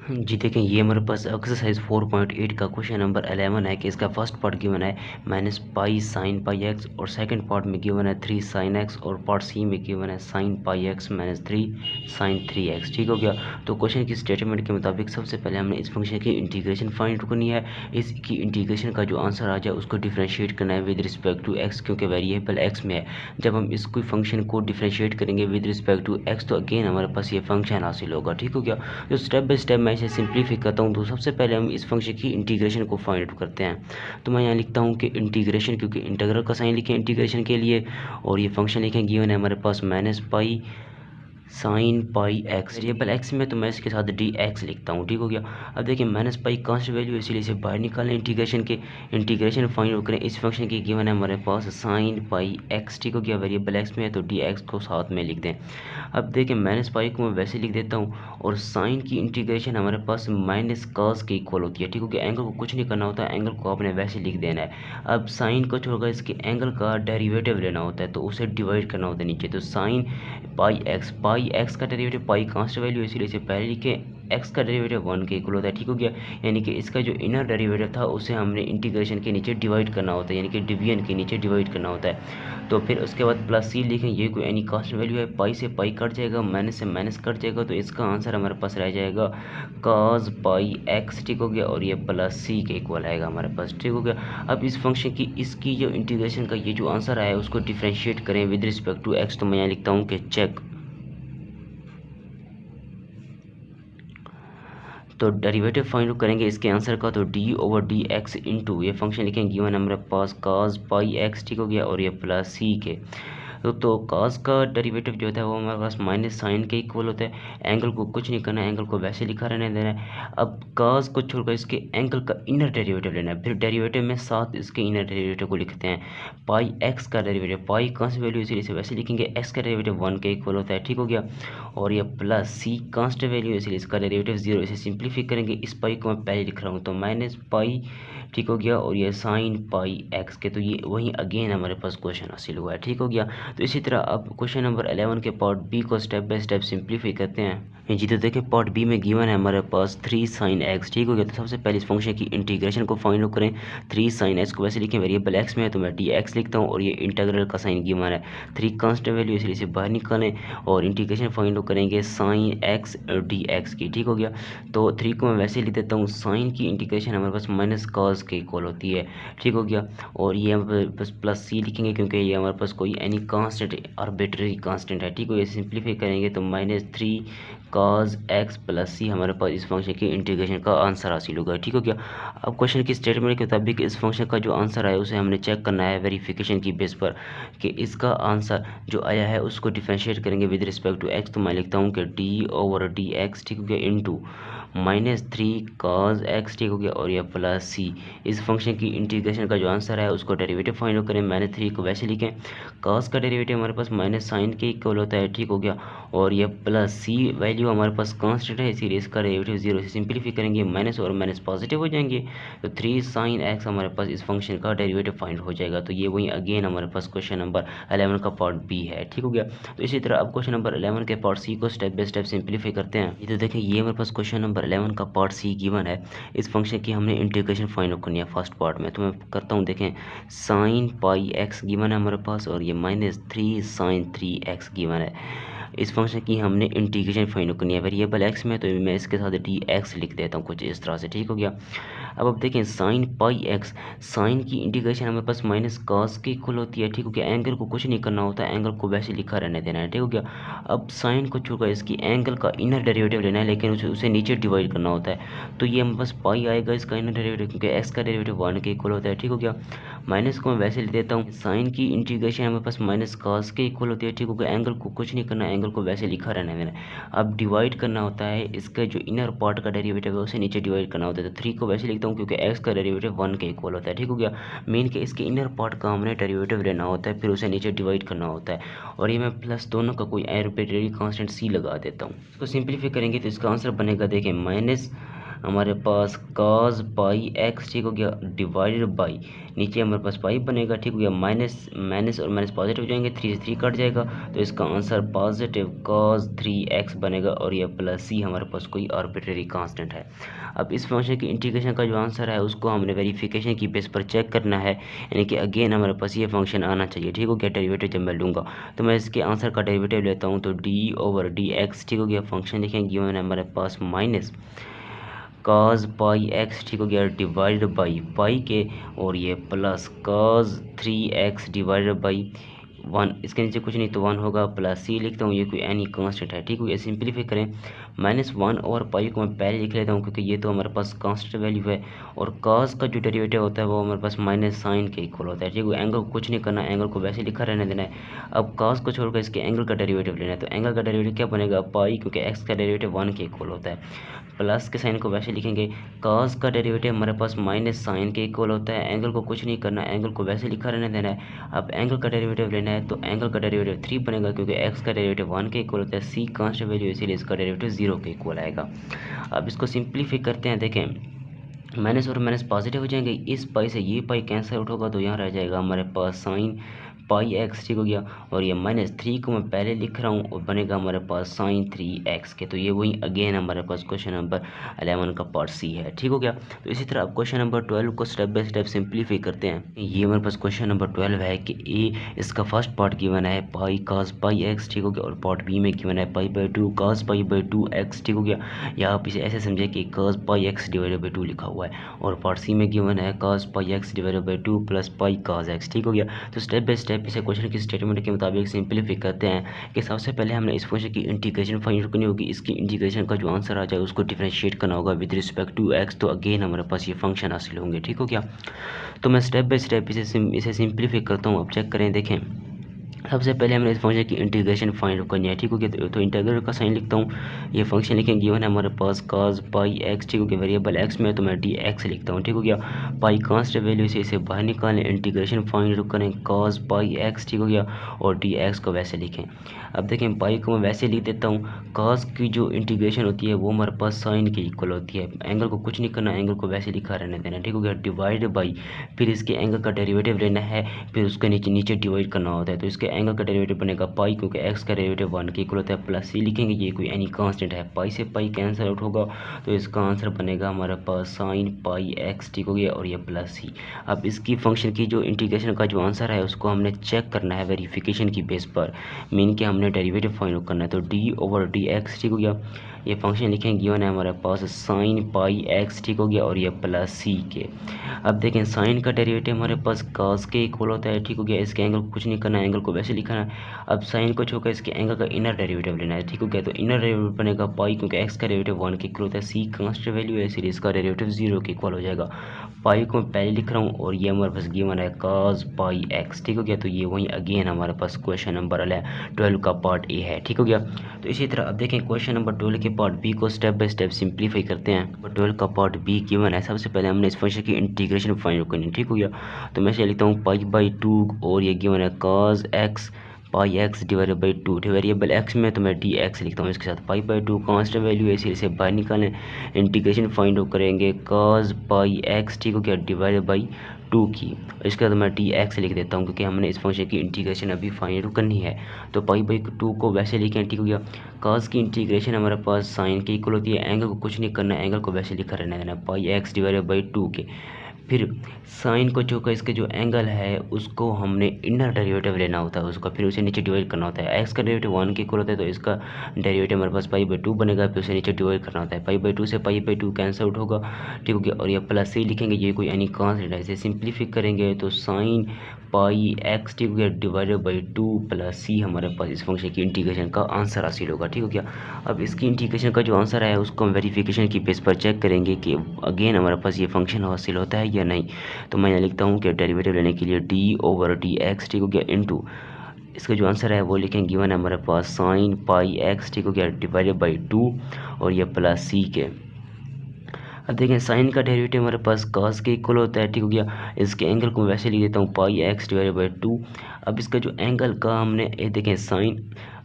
जी देखें, ये हमारे पास एक्सरसाइज 4.8 का क्वेश्चन नंबर 11 है कि इसका फर्स्ट पार्ट गिवन है minus pi sine pi x, और सेकंड पार्ट में गिवन है 3 साइन एक्स, और पार्ट सी में गिवन है sine pi x minus 3 sine 3 x. ठीक हो गया। तो क्वेश्चन की स्टेटमेंट के मुताबिक सबसे पहले हमने इस फंक्शन की इंटीग्रेशन फाइंड करनी है। इसकी इंटीग्रेशन का जो आंसर आ जाए उसको डिफ्रेंशिएट करना है विद रिस्पेक्ट टू एक्स, क्योंकि वेरिएबल एक्स में है। जब हम इस कोई फंक्शन को डिफ्रेंशिएट करेंगे विद रिस्पेक्ट टू एक्स तो अगेन हमारे पास ये फंक्शन हासिल होगा। ठीक हो गया। तो स्टेप बाय स्टेप मैं इसे सिंप्लीफाई करता हूँ। तो सबसे पहले हम इस फंक्शन की इंटीग्रेशन को फाइंड आउट करते हैं। तो मैं यहाँ लिखता हूँ कि इंटीग्रेशन, क्योंकि इंटीग्रल का साइन लिखें इंटीग्रेशन के लिए, और ये फंक्शन लिखें गिवन है हमारे पास minus pi sine pi x. Variable x में तो मैं इसके साथ डी एक्स लिखता हूँ। ठीक हो गया। अब देखिए माइनस पाई कांस्टेंट वैल्यू, इसीलिए इसे बाहर निकालें इंटीग्रेशन के। इंटीग्रेशन फाइंड आउट करें इस फंक्शन की गिवन है हमारे पास साइन पाई एक्स। ठीक हो गया। वेरिएबल एक्स में है तो डी एक्स को साथ में लिख दें। अब देखिए माइनस पाई को मैं वैसे लिख देता हूँ, और साइन की इंटीग्रेशन हमारे पास माइनस कॉस के इक्वल होती है। ठीक हो गया। एंगल को कुछ नहीं करना होता, एंगल को आपने वैसे लिख देना है। अब साइन को छोड़कर इसके एंगल का डेरिवेटिव लेना होता है, तो उसे डिवाइड करना होता है नीचे। तो साइन पाई एक्स का डेरिवेटिव पाई कांस्टेंट वैल्यू, इसीलिए इसे पहले लिखे। एक्स का डेरिवेटिव 1 के इक्वल होता है। ठीक हो गया। यानी कि इसका जो इनर डेरिवेटिव था उसे हमने इंटीग्रेशन के नीचे डिवाइड करना होता है, यानी कि डिवीजन के नीचे डिवाइड करना होता है। तो फिर उसके बाद प्लस सी लिखें। ये कोई एनी कांस्टेंट वैल्यू है, पाई से पाई कट जाएगा, माइनस से माइनस कट जाएगा, तो इसका आंसर हमारे पास रह जाएगा कॉस पाई एक्स। ठीक हो गया। और ये प्लस सी के इक्वल आएगा हमारे पास। ठीक हो गया। अब इस फंक्शन की इसकी जो इंटीग्रेशन का ये जो आंसर आया है उसको डिफ्रेंशिएट करें विद रिस्पेक्ट टू एक्स। तो मैं यहाँ लिखता हूँ कि चेक। तो डेरिवेटिव फाइंड करेंगे इसके आंसर का, तो D over D x into ये फंक्शन लिखेंगे गिवन हमारे पास कॉस पाई एक्स। ठीक हो गया। और ये प्लस सी के, तो कॉस का डेरिवेटिव जो होता है वो हमारे पास माइनस साइन के इक्वल होता है। एंगल को कुछ नहीं करना है, एंगल को वैसे लिखा रहने देना है। अब कॉस को छोड़कर इसके एंगल का इनर डेरिवेटिव लेना है, फिर डेरिवेटिव में साथ इसके इनर डेरिवेटिव को लिखते हैं। पाई एक्स का डेरिवेटिव, पाई कांस्टेंट वैल्यू इसीलिए इसे वैसे लिखेंगे, एक्स का डेरिवेटिव 1 के इक्वल होता है। ठीक हो गया। और ये प्लस सी कांस्टेंट वैल्यू इसलिए इसका डेरिवेटिव 0, इसे सिंप्लीफाई करेंगे। इस पाई को मैं पहले लिख रहा हूँ, तो माइनस पाई। ठीक हो गया। और ये साइन पाई एक्स के, तो ये वहीं अगेन हमारे पास क्वेश्चन हासिल हुआ है। ठीक हो गया। तो इसी तरह अब क्वेश्चन नंबर 11 के पार्ट बी को स्टेप बाय स्टेप सिंप्लीफाई करते हैं। जी तो देखिए पार्ट बी में गिवन है हमारे पास 3 साइन एक्स। ठीक हो गया। तो सबसे पहले इस फंक्शन की इंटीग्रेशन को फाइंड आउट करें। 3 साइन एक्स को वैसे लिखें, वेरिएबल एक्स में है तो मैं डी एक्स लिखता हूँ, और ये इंटीग्रल का साइन गिवन है 3 कांस्टेंट वैल्यू, इसलिए इसे बाहर निकालें और इंटीग्रेशन फाइंड आउट करेंगे साइन एक्स डी एक्स की। ठीक हो गया। तो 3 को मैं वैसे लिख देता हूँ, साइन की इंटीग्रेशन हमारे पास माइनस कॉस के इक्वल होती है। ठीक हो गया। और ये हम बस प्लस सी लिखेंगे, क्योंकि ये हमारे पास कोई एनी कांस्टेंट आर्बिट्रेरी कांस्टेंट है। ठीक हो गया। सिंप्लीफाई करेंगे तो माइनस 3 कॉस एक्स प्लस सी हमारे पास इस फंक्शन की इंटीग्रेशन का आंसर हासिल होगा। ठीक हो गया। अब क्वेश्चन की स्टेटमेंट के मुताबिक इस फंक्शन का जो आंसर है उसे हमने चेक करना है वेरिफिकेशन की बेस पर, कि इसका आंसर जो आया है उसको डिफरेंशिएट करेंगे विद रिस्पेक्ट टू एक्स। तो मैं लिखता हूँ कि डी ओवर डी एक्स। ठीक हो गया। Into minus 3 cos x. ठीक हो गया। और यह प्लस सी, इस फंक्शन की इंटीग्रेशन का जो आंसर है उसको डेरिवेटिव फाइंड आउट करें। माइनस 3 को वैसे लिखें, कॉस का डेरिवेटिव हमारे पास माइनस साइन के इक्वल होता है। ठीक हो गया। और यह प्लस सी वैल्यू हमारे पास कांस्टेंट है, इसीलिए इसका डेरिवेटिव 0 से सिंप्लीफाई करेंगे, माइनस और माइनस पॉजिटिव हो जाएंगे, तो 3 साइन एक्स हमारे पास इस फंक्शन का डेरिवेटिव फाइंड हो जाएगा। तो ये वही अगेन हमारे पास क्वेश्चन नंबर 11 का पार्ट बी है। ठीक हो गया। तो इसी तरह अब क्वेश्चन नंबर 11 के पार्ट सी को स्टेप बाय स्टेप सिंप्लीफाई करते हैं। ये तो देखिए ये हमारे पास क्वेश्चन नंबर 11 का पार्ट सी गिवन है। इस फंक्शन की हमने इंटीग्रेशन फाइंड आउट करनी है फर्स्ट पार्ट में। तो मैं करता हूँ, देखें साइन पाई एक्स गिवन है हमारे पास, और ये माइनस 3 साइन 3 एक्स गिवन है। इस फंक्शन की हमने इंटीग्रेशन फाइंड करनी है वेरिएबल एक्स में, तो मैं इसके साथ डी एक्स लिख देता हूँ कुछ इस तरह से। ठीक हो गया। अब देखें साइन पाई एक्स, साइन की इंटीग्रेशन हमारे पास माइनस कॉस के इक्वल होती है। ठीक हो गया। एंगल को कुछ नहीं करना होता, एंगल को वैसे लिखा रहने देना है। ठीक हो गया। अब साइन को छोड़कर इसकी एंगल का इनर डेरिवेटिव लेना है, लेकिन उसे नीचे डिवाइड करना होता है। तो ये हमारे पास पाई आएगा इसका इनर डेरिवेटिव, क्योंकि एक्स का डेरिवेटिव 1 के इक्वल होता है। ठीक हो गया। माइनस को मैं वैसे लिख देता हूँ, साइन की इंटीग्रेशन हमारे पास माइनस कॉस के इक्वल होती है। ठीक हो गया। एंगल को कुछ नहीं करना, एंगल को वैसे लिखा रहने देना है। अब डिवाइड करना होता है, इसका जो इनर पार्ट का डेरिवेटिव है उसे नीचे डिवाइड करना होता है। तो 3 को वैसे लिखता हूँ क्योंकि एक्स का डेरिवेटिव 1 के इक्वल होता है। ठीक हो गया। मेन के इसके इनर पार्ट का हमने डेरिवेटिव लेना होता है, फिर उसे नीचे डिवाइड करना होता है। और ये मैं प्लस दोनों का कोई आर्बिट्रेरी कांस्टेंट सी लगा देता हूँ। इसको सिंप्लीफाई करेंगे तो इसका आंसर बनेगा, देखें माइनस हमारे पास cos पाई एक्स ठीक हो गया डिवाइडेड बाई नीचे हमारे पास पाई बनेगा ठीक हो गया माइनस माइनस और माइनस पॉजिटिव हो जाएंगे 3 से 3 कट जाएगा तो इसका आंसर पॉजिटिव cos 3x बनेगा और ये प्लस सी हमारे पास कोई आर्बिट्रेरी कांस्टेंट है। अब इस फंक्शन की इंटीग्रेशन का जो आंसर है उसको हमने वेरिफिकेशन की बेस पर चेक करना है, यानी कि अगेन हमारे पास ये फंक्शन आना चाहिए ठीक हो गया। डेरिवेटिव जब मैं लूँगा तो मैं इसके आंसर का डेरिवेटिव लेता हूँ तो डी ओवर डी एक्स ठीक हो गया। फंक्शन लिखेंगे गिवन है हमारे पास माइनस cos पाई एक्स ठीक हो गया डिवाइडेड बाई पाई के और ये plus cos 3x divided by 1, इसके नीचे कुछ नहीं तो 1 होगा प्लस सी लिखता हूँ, ये कोई एनी कांस्टेंट है ठीक है। सिंप्लीफाई करें -1 और पाई को मैं पहले लिख लेता हूँ क्योंकि ये तो हमारे पास कांस्टेंट वैल्यू है और cos का जो डेरिवेटिव होता है वो हमारे पास माइनस साइन के इक्वल होता है ठीक है। एंगल को कुछ नहीं करना, एंगल को वैसे लिखा रहने देना है। अब cos को छोड़कर इसके एंगल का डेरिवेटिव लेना है तो एंगल का डेरिवेटिव क्या बनेगा पाई, क्योंकि x का डेरिवेटिव 1 के इक्वल होता है। प्लस के साइन को वैसे लिखेंगे, cos का डेरिवेटिव हमारे पास माइनस साइन के इक्वल होता है। एंगल को कुछ नहीं करना, एंगल को वैसे लिखा रहने देना है। अब एंगल का डेरिवेटिव लेना है तो एंगल का डेरिवेटिव 3 बनेगा क्योंकि x का डेरिवेटिव 1 के इक्वल होता है। c कांस्टेंट वैल्यू इसीलिए इसका डेरिवेटिव 0 के इक्वल आएगा। अब इसको सिंप्लीफाई करते हैं, देखें माइनस और माइनस पॉजिटिव हो जाएंगे, इस पाई से ये पाई कैंसिल आउट होगा तो यहाँ रह जाएगा हमारे पास साइन पाई एक्स ठीक हो गया और ये -3 को मैं पहले लिख रहा हूँ और बनेगा हमारे पास साइन 3x के। तो ये वही अगेन हमारे पास क्वेश्चन नंबर 11 का पार्ट सी है ठीक हो गया। तो इसी तरह अब क्वेश्चन नंबर 12 को स्टेप बाय स्टेप सिंप्लीफाई करते हैं। ये हमारे पास क्वेश्चन नंबर 12 है कि इसका फर्स्ट पार्ट गिवन है पाई cos पाई एक्स ठीक हो गया और पार्ट बी में गिवन है पाई/2 cos पाई/2 x ठीक हो गया। या आप इसे ऐसे समझे कि cos pi x divided by 2 लिखा हुआ है और पार्ट सी में गिवन है cos pi x divided by 2 plus pi cos x ठीक हो गया। तो स्टेप बाय स्टेप इसे क्वेश्चन की स्टेटमेंट के मुताबिक सिंप्लीफाई करते हैं कि सबसे पहले हमने इस फंक्शन की इंटीग्रेशन फाइंड करनी होगी। इसकी इंटीग्रेशन का जो आंसर आ जाए उसको डिफरेंशिएट करना होगा विद रिस्पेक्ट टू x, तो अगेन हमारे पास ये फंक्शन हासिल होंगे ठीक हो गया। तो मैं स्टेप बाय स्टेप इसे सिंप्लीफाई करता हूँ। अब चेक करें, देखें सबसे पहले हमने इस फंक्शन की इंटीग्रेशन फाइंड करनी है ठीक हो गया। तो इंटीग्रल का साइन लिखता हूँ, ये फंक्शन लिखेंगे गिवन है हमारे पास cos पाई एक्स ठीक हो गया। वेरिएबल x में तो मैं dx लिखता हूँ ठीक हो गया। पाई कांस्टेंट वैल्यू से इसे बाहर निकालें, इंटीग्रेशन फाइंड करें cos पाई एक्स ठीक हो गया और dx को वैसे लिखें। अब देखें पाई को मैं वैसे लिख देता हूँ, cos की जो इंटीग्रेशन होती है वो हमारे पास साइन के इक्वल होती है। एंगल को कुछ नहीं करना, एंगल को वैसे लिखा रहने देना ठीक हो गया। डिवाइड बाई फिर इसके एंगल का डेरिवेटिव लेना है, फिर उसके नीचे नीचे डिवाइड करना होता है तो इसके एंगल का डेरिवेटिव बनेगा पाई क्योंकि x का डेरिवेटिव 1 के इक्वल होता है प्लस सी लिखेंगे, ये कोई एनी कांस्टेंट है। पाई से पाई कैंसिल आउट होगा तो इसका आंसर बनेगा हमारे पास साइन पाई एक्स ठीक हो गया और ये प्लस सी। अब इसकी फंक्शन की जो इंटीग्रेशन का जो आंसर है उसको हमने चेक करना है वेरिफिकेशन की बेस पर, मीन के हमने डेरिवेटिव फाइंड करना है। तो डी ओवर डी एक्स ठीक हो गया, ये फंक्शन लिखेंगे गिवन है हमारे पास साइन पाई एक्स ठीक हो गया और ये प्लस सी के। अब देखें साइन का डेरिवेटिव हमारे पास cos के इक्वल होता है ठीक हो गया। इसके एंगल को कुछ नहीं करना, एंगल को वैसे लिखना है। अब साइन को छोड़कर इसके एंगल का इनर डेरिवेटिव लेना है ठीक हो गया। तो इनर डेरिवेटिव बनेगा पाई क्योंकि x का डेरिवेटिव 1 के इक्वल होता है। सी कांस्टेंट वैल्यू है इसलिए इसका डेरिवेटिव 0 के इक्वल हो जाएगा। पाई को मैं पहले लिख रहा हूँ और ये हमारे पास गिवन है cos पाई एक्स ठीक हो गया। तो ये वही अगेन हमारे पास क्वेश्चन नंबर 12 का पार्ट ए है ठीक हो गया। तो इसी तरह अब देखें क्वेश्चन नंबर 12 के पार्ट बी को स्टेप बाय स्टेप सिंप्लीफाई करते हैं। नंबर 12 का पार्ट बी गिवन है, सबसे पहले हमने इस फंक्शन की इंटीग्रेशन फाइंड करनी ठीक हो गया। तो मैं इसे लिखता हूँ पाई/2 और ये गिवन है cos x pi x divided by 2। Variable x में तो मैं dx लिखता हूँ इसके साथ। पाई/2 कांस्टेंट वैल्यू है इसे बाहर निकालें, इंटीग्रेशन फाइंड करेंगे cos पाई एक्स ठीक हो गया डिवाइडेड बाई 2 की। इसके बाद मैं dx लिख देता हूँ क्योंकि हमने इस फंक्शन की इंटीग्रेशन अभी फाइंड करनी है। तो पाई/2 को वैसे लिखें ठीक हो गया। cos की इंटीग्रेशन हमारे पास साइन के इक्वल होती है, एंगल को कुछ नहीं करना, एंगल को वैसे लिखा रहना देना पाई एक्स डिवाइडेड बाई 2 के। फिर साइन को जो इसके जो एंगल है उसको हमने इनर डेरिवेटिव लेना होता है उसका, फिर उसे नीचे डिवाइड करना होता है। x का डेरिवेटिव 1 के इक्वल होता है तो इसका डेरिवेटिव हमारे पास पाई/2 बनेगा, फिर उसे नीचे डिवाइड करना होता है। पाई/2 से पाई/2 कैंसिल आउट होगा ठीक हो गया और ये प्लस सी लिखेंगे, ये कोई एनी कांस्टेंट है। इसे सिंप्लीफाई करेंगे तो साइन पाई एक्स ठीक हो गया डिवाइडेड बाई 2 प्लस सी हमारे पास इस फंक्शन की इंटीग्रेशन का आंसर हासिल होगा ठीक हो गया। अब इसकी इंटीग्रेशन का जो आंसर है उसको हम वेरिफिकेशन की बेस पर चेक करेंगे कि अगेन हमारे पास ये फंक्शन हासिल होता है या नहीं। तो मैं यहाँ लिखता हूँ कि डेरिवेटिव लेने के लिए डी ओवर डी एक्स ठीक हो गया इनटू इसका जो आंसर है वो लिखें गिवन है हमारे पास साइन पाई एक्स ठीक हो गया डिवाइडेड बाई 2 और ये प्लस सी के। अब देखें साइन का डेरिवेटिव हमारे पास cos के इक्वल होता है ठीक हो गया। इसके एंगल को वैसे लिख देता हूँ पाई एक्स डिवाइडेड बाई 2। अब इसका जो एंगल का हमने ये देखें साइन,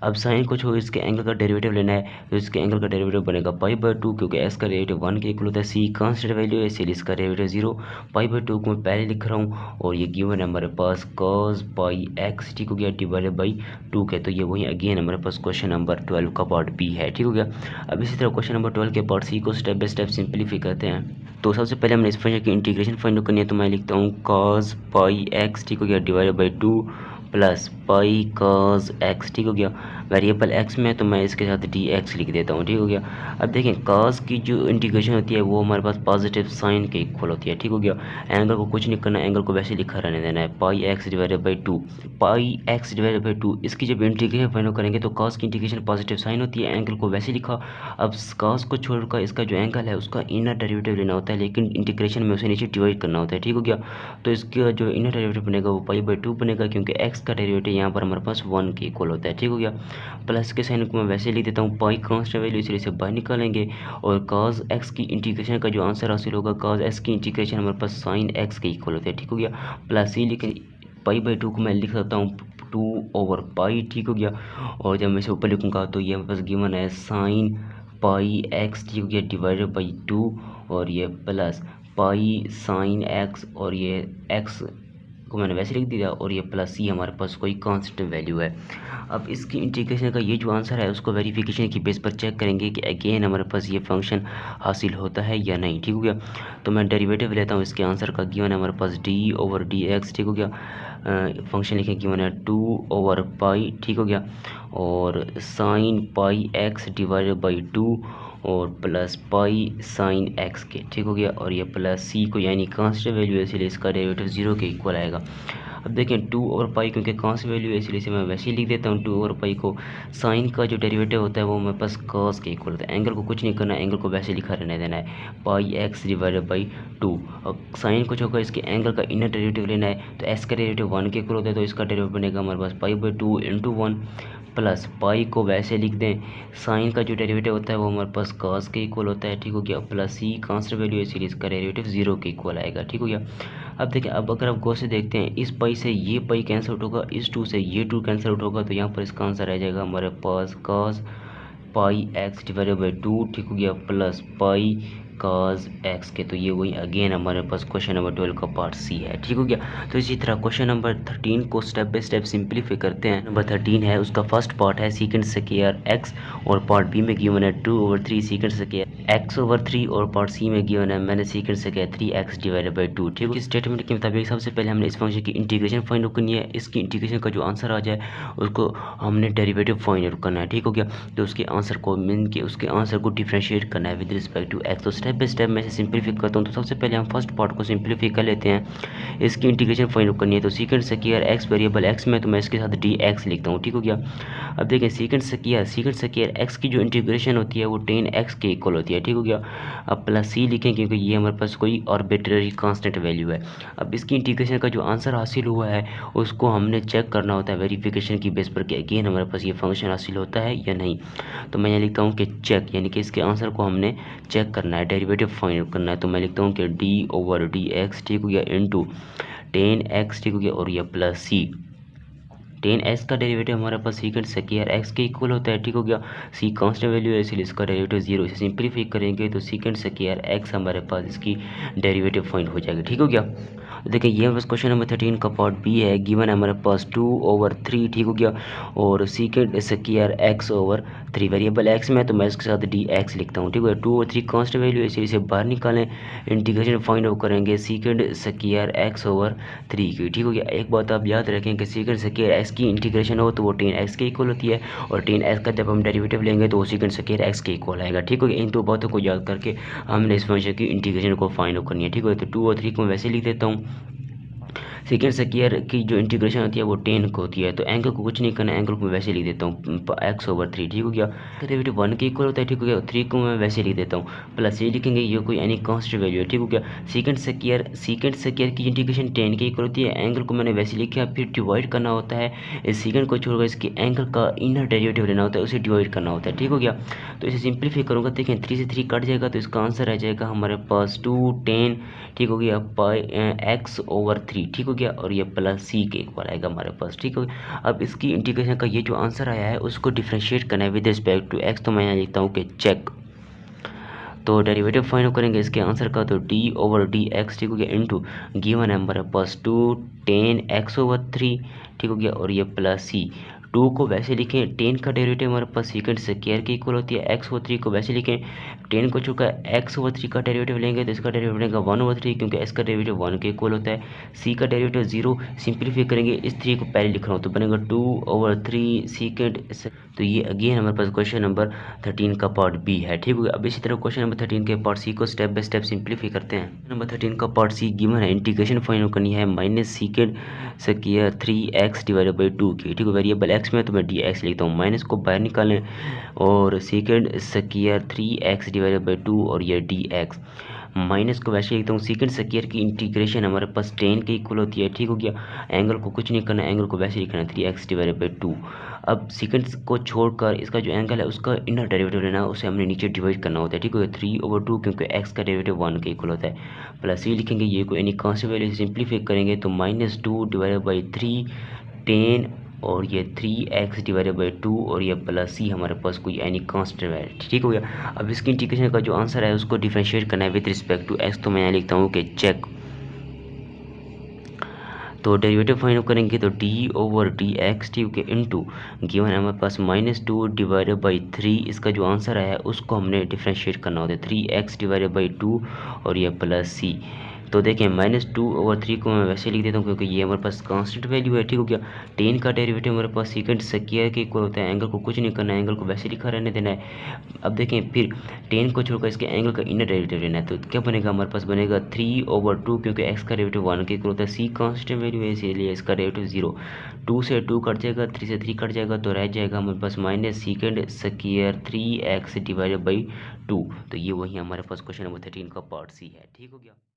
अब साइन कुछ हो, इसके एंगल का डेरिवेटिव लेना है, तो इसके एंगल का डेरिवेटिव बनेगा पाई/2, क्योंकि एस का डेरिवेटिव 1 के इक्वल होता है, सी कांस्टेंट वैल्यू है इसलिए इसका डेरिवेटिव 0। पाई/2 को मैं पहले लिख रहा हूँ और ये गिवन है हमारे पास cos पाई एक्स, ठीक हो गया, डिवाइडेड बाई 2 के। तो ये वही अगेन हमारे पास क्वेश्चन नंबर 12 का पार्ट बी है, ठीक हो गया। अब इसी तरह क्वेश्चन नंबर 12 के पार्ट सी को स्टेप बाय स्टेप सिंप्लीफाई करते हैं। तो सबसे पहले हमने इस फंक्शन की इंटीग्रेशन फाइंड करनी है, तो मैं लिखता हूँ cos पाई एक्स, ठीक हो गया, divided by 2 plus pi cos x, ठीक हो गया। वेरिएबल एक्स में तो मैं इसके साथ डी एक्स लिख देता हूँ, ठीक हो गया। अब देखें cos की जो इंटीग्रेशन होती है वो हमारे पास पॉजिटिव साइन के इक्वल होती है, ठीक हो गया। एंगल को कुछ नहीं करना, एंगल को वैसे लिखा रहने देना है, pi x divided by 2, pi x divided by 2। इसकी जब इंटीग्रेशन फाइंड करेंगे तो cos की इंटीग्रेशन पॉजिटिव साइन होती है, एंगल को वैसे लिखा। अब cos को छोड़कर इसका जो एंगल है उसका इनर डेरिवेटिव लेना होता है, लेकिन इंटीग्रेशन में उसे नीचे डिवाइड करना होता है, ठीक हो गया। तो इसका जो इनर डेरिवेटिव बनेगा वो पाई/2 बनेगा, क्योंकि एक्स का डेरिवेटिव यहाँ पर हमारे पास 1 के इक्वल होता है, ठीक हो गया। प्लस के साइन को मैं वैसे लिख देता हूँ, पाई कांस्टेंट वैल्यू इसलिए इसे बाहर निकालेंगे और cos x की इंटीग्रेशन का जो आंसर हासिल होगा, cos x की इंटीग्रेशन हमारे पास sin x के इक्वल होता है, ठीक हो गया। प्लस ही लेकिन पाई/2 को मैं लिख सकता हूँ 2/पाई, ठीक हो गया। और जब मैं इसे ऊपर लिखूँगा तो ये हमारे पास गिवन है sin पाई एक्स, ठीक हो गया, डिवाइडेड बाई 2 और ये प्लस पाई sin x और ये x को मैंने वैसे लिख दिया और ये प्लस सी हमारे पास कोई कांस्टेंट वैल्यू है। अब इसकी इंटीग्रेशन का ये जो आंसर है उसको वेरिफिकेशन की बेस पर चेक करेंगे कि अगेन हमारे पास ये फंक्शन हासिल होता है या नहीं, ठीक हो गया। तो मैं डेरिवेटिव लेता हूँ इसके आंसर का, गिवन है हमारे पास d/dx, ठीक हो गया। फंक्शन लिखें, गिवन है 2/पाई, ठीक हो गया, और sign pi x divided by 2 और प्लस पाई साइन एक्स के, ठीक हो गया। और ये प्लस सी को यानी कांस्टेंट वैल्यू है इसलिए इसका डेरिवेटिव 0 के इक्वल आएगा। अब देखें 2/पाई क्योंकि कांस्टेंट वैल्यू है इसलिए इसे मैं वैसे ही लिख देता हूँ 2/पाई को। साइन का जो डेरिवेटिव होता है वो मेरे पास cos के इक्वल होता है, एंगल को कुछ नहीं करना, एंगल को वैसे लिखा रहने देना है, पाई एक्स डिवाइडेड बाई 2। और साइन कुछ होगा, इसके एंगल का इनर डेरिवेटिव लेना है, तो एस का डेरिवेटिव 1 के इक्वल होता है, तो इसका डेरिवेटिव बनेगा हमारे पास पाई/2 इंटू 1 प्लस पाई को वैसे लिख दें, साइन का जो डेरिवेटिव होता है वो हमारे पास cos के इक्वल होता है, ठीक हो गया। प्लस सी कांस्टेंट वैल्यू है इसलिए इसका डेरिवेटिव 0 के इक्वल आएगा, ठीक हो गया। अब देखिए, अब अगर आप गौर से देखते हैं इस पाई से ये पाई कैंसिल आउट होगा, इस 2 से ये 2 कैंसिल आउट होगा, तो यहाँ पर इसका आंसर आ जाएगा हमारे पास cos pi x divided by 2, ठीक हो गया, प्लस पाई cos x के। तो ये वही अगेन हमारे पास क्वेश्चन नंबर 12 का पार्ट सी है, ठीक हो गया। तो इसी तरह क्वेश्चन नंबर 13 को स्टेप बाय स्टेप सिंप्लीफाई करते हैं। नंबर 13 है, उसका फर्स्ट पार्ट है सेकंड स्क्वायर x और पार्ट बी में गिवन है 2/3 सेकंड स्क्वायर x/3 और पार्ट सी में गिवन है मैंने second square 3x divided by 2, ठीक है। स्टेटमेंट के मुताबिक सबसे पहले हमने इस फंक्शन की इंटीग्रेशन फाइंड आउट करनी है, इसकी इंटीग्रेशन का जो आंसर आ जाए उसको हमने डेरिवेटिव फाइंड आउट करना है, ठीक हो गया। तो उसके आंसर को मीन के उसके आंसर को डिफरेंशिएट करना है विद रिस्पेक्ट टू x। तो स्टेप बाय स्टेप मैं इसे सिंप्लीफाई करता हूँ। तो सबसे पहले हम फर्स्ट पार्ट को सिंप्लीफाई कर लेते हैं, इसकी इंटीग्रेशन फाइंड आउट करनी है। तो second square x variable x में तो मैं इसके साथ dx लिखता हूँ, ठीक हो गया। अब देखें सेकंड स्क्वायर x की जो इंटीग्रेशन होती है वो tan x के इक्वल होती है, ठीक हो गया। अब प्लस सी लिखें क्योंकि ये हमारे पास कोई आर्बिट्रेरी कांस्टेंट वैल्यू है। अब इसकी इंटीग्रेशन का जो आंसर हासिल हुआ है उसको हमने चेक करना होता है वेरिफिकेशन की बेस पर कि अगेन हमारे पास ये फंक्शन हासिल होता है या नहीं। तो मैं यहाँ लिखता हूँ कि चेक, यानी कि इसके आंसर को हमने चेक करना है, डेरिवेटिव फाइंड करना है। तो मैं लिखता हूँ कि d/dx, ठीक हो गया, इंटू tan x, ठीक हो गया, और यह प्लस सी। tan x का डेरिवेटिव हमारे पास सेकंड स्क्वायर x के इक्वल होता है, ठीक हो गया। c कांस्टेंट वैल्यू है इसलिए इसका डेरिवेटिव 0। इसे सिंप्लीफाई करेंगे तो सेकंड स्क्वायर x हमारे पास इसकी डेरिवेटिव फाइंड हो जाएगी, ठीक हो गया। देखिए ये हमारे पास क्वेश्चन नंबर 13 का पार्ट बी है, गिवन है हमारे पास 2/3, ठीक हो गया, और second square x/3 variable x में तो मैं इसके साथ dx लिखता हूँ, ठीक है। 2/3 कांस्टेंट वैल्यू है इसलिए इसे बाहर निकालें, इंटीग्रेशन फाइंड आउट करेंगे सेकंड स्क्वायर x/3 की, ठीक हो गया। एक बात आप याद रखें कि सेकंड स्क्वायर x की इंटीग्रेशन हो तो वो tan x के इक्वल होती है, और tan x का जब हम डेरिवेटिव लेंगे तो वो सेकंड स्क्वायर x के इक्वल आएगा, ठीक हो गया। इन दो बातों को याद करके हमने इस फंक्शन की इंटीग्रेशन को फाइंड आउट करनी है, ठीक है। तो 2/3 को मैं वैसे लिख देता हूँ, सेकेंड स्क्वायर की जो इंटीग्रेशन होती है वो 10 को होती है, तो एंगल को कुछ नहीं करना, एंगल को मैं वैसे लिख देता हूँ x/3, ठीक हो गया। डेरिवेटिव 1 के इक्वल होता है, ठीक हो गया, 3 को मैं वैसे लिख देता हूँ, प्लस ये लिखेंगे ये कोई यानी कांस्टेंट वैल्यू है, ठीक हो गया। सेकंड स्क्वायर की इंटीग्रेशन 10 के इक्वल होती है, एंगल को मैंने वैसे लिखा, फिर डिवाइड करना होता है, इस सेकंड को छोड़कर इसके एंगल का इनर डेरिवेटिव लेना होता है, उसे डिवाइड करना होता है, ठीक हो गया। तो इसे सिंप्लीफाई करूँगा, देखें 3 से 3 कट जाएगा तो इसका आंसर आ जाएगा हमारे पास 2 10, ठीक हो गया, x/3, ठीक हो हो गया, और ये प्लस सी के इक्वल आएगा हमारे पास, ठीक हो गया। अब इसकी इंटीग्रेशन का ये जो आंसर आया है उसको डिफ्रेंशिएट करना है विद रिस्पेक्ट टू एक्स, तो मैं यहाँ लिखता हूँ कि चेक। तो डेरिवेटिव फाइंड करेंगे इसके आंसर का, तो डी ओवर डी एक्स, ठीक हो गया, इंटू गिवन है हमारे पास 2 tan x/3, ठीक हो गया, और ये प्लस सी। 2 को वैसे लिखें, 10 का डेरिवेटिव हमारे पास सेकंड स्क्वायर के इक्वल होती है, x/3 को वैसे लिखें, 10 को चुका x/3 का डेरिवेटिव लेंगे तो इसका डेरिवेटिव बनेगा 1/3, क्योंकि इसका डेरिवेटिव 1 के इक्वल होता है। c का डेरिवेटिव 0, सिंप्लीफाई करेंगे, इस 3 को पहले लिख रहा हूँ तो बनेगा 2/3 सेकंड। तो ये अगेन हमारे पास क्वेश्चन नंबर 13 का पार्ट बी है, ठीक हो गया। अब इसी तरह क्वेश्चन नंबर 13 के पार्ट सी को स्टेप बाय स्टेप सिंप्लीफाई करते हैं। नंबर 13 का पार्ट सी गिवन है, इंटीग्रेशन फाइंड करनी है minus second square 3x divided by 2 की, ठीक है। वेरिएबल x में तो मैं dx लिखता हूँ, माइनस को बाहर निकालें और second square 3x divided by 2 और ये dx, माइनस को वैसे लिखता हूँ। सेकंड स्क्वायर की इंटीग्रेशन हमारे पास 10 के इक्वल होती है, ठीक हो गया। एंगल को कुछ नहीं करना, एंगल को वैसे लिखना है 3x डिवाइडेड बाई 2। अब सेकंड को छोड़कर इसका जो एंगल है उसका इनर डेरिवेटिव लेना है, उसे हमने नीचे डिवाइड करना होता है, ठीक है। 3/2 क्योंकि x का डेरिवेटिव 1 के इक्वल होता है, प्लस ये लिखेंगे, ये को यानी कांस्टेंट वैल्यू से सिंप्लीफाई करेंगे तो -2 डिवाइडेड बाई 3 10 और ये 3x डिवाइडेड बाई 2 और ये प्लस सी हमारे पास कोई यानी कांस्टेंट वैल्यू, ठीक हो गया। अब इसकी इंटीग्रेशन का जो आंसर है उसको डिफरेंशिएट करना है विद रिस्पेक्ट टू x, तो मैं यहाँ लिखता हूँ कि चेक। तो डेरिवेटिव फाइंड करेंगे तो डी ओवर डी एक्स, ठीक है, इंटू गिवन है हमारे पास -2 डिवाइडेड बाई 3, इसका जो आंसर है उसको हमने डिफरेंशिएट करना होता है 3x डिवाइडेड बाई 2 और ये प्लस सी। तो देखें -2/3 को मैं वैसे लिख देता हूँ क्योंकि ये हमारे पास कांस्टेंट वैल्यू है, ठीक हो गया। 10 का डेरिवेटिव हमारे पास सेकंड स्क्वायर के इक्वल होता है, एंगल को कुछ नहीं करना है, एंगल को वैसे लिखा रहने देना है। अब देखें फिर 10 को छोड़कर इसके एंगल का इनर डेरिवेटिव लेना है, तो क्या बनेगा हमारे पास बनेगा 3/2 क्योंकि x का डेरिवेटिव 1 के इक्वल होता है, c कांस्टेंट वैल्यू है इसीलिए इसका डेरिवेटिव 0। 2 से 2 कट जाएगा, 3 से 3 कट जाएगा, तो रह जाएगा हमारे पास minus second square 3x divided by 2। तो ये वही हमारे पास क्वेश्चन नंबर 13 का पार्ट सी है, ठीक हो गया।